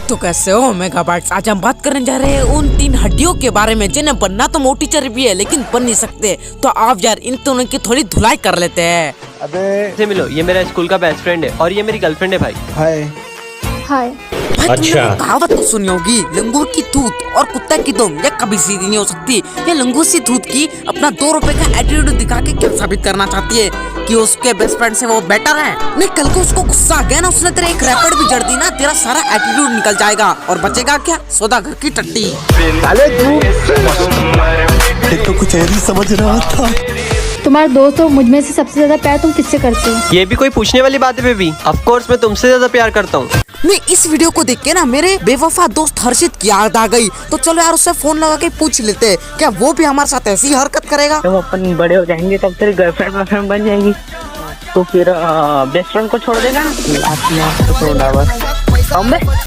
तो कैसे हो मेगाबाइट्स। आज हम बात करने जा रहे हैं उन 3 हड्डियों के बारे में जिन्हें बनना तो मोटी चर्बी है लेकिन बन नहीं सकते। तो आप यार इन दोनों की थोड़ी धुलाई कर लेते हैं। अबे से मिलो, ये मेरा स्कूल का बेस्ट फ्रेंड है और ये मेरी गर्लफ्रेंड है भाई। हाय। भाई तुमने वो कहावत तो सुनी होगी, लंगूर की धूत और कुत्ता की दुम ये कभी सीधी नहीं हो सकती। ये लंगूर सी धूत की अपना 2 रुपए का एटीट्यूड दिखा के क्या साबित करना चाहती है कि उसके बेस्ट फ्रेंड से वो बेटर है। नहीं, कल को उसको गुस्सा आ गया ना, उसने तेरे एक रैपट भी जड़ दी ना, तेरा सारा एटीट्यूड निकल जाएगा और बचेगा क्या, सौदागर की टट्टी। तो कुछ और ही समझ रहा था। तुम्हारा दोस्त हो, मुझ में से सबसे ज्यादा प्यार तुम किससे करते हो? ये भी कोई पूछने वाली बात है बेबी? ऑफ कोर्स मैं तुमसे ज्यादा प्यार करता हूँ। नहीं, इस वीडियो को देख के ना मेरे बेवफा दोस्त हर्षित की याद आ गई। तो चलो यार उससे फोन लगा के पूछ लेते हैं क्या वो भी हमारे साथ ऐसी हरकत करेगा। जब अपन बड़े हो जाएंगे तब तेरी गर्लफ्रेंड बन जाएगी तो फिर बेस्ट फ्रेंड को छोड़ देगा ना? तो छोड़ा बस।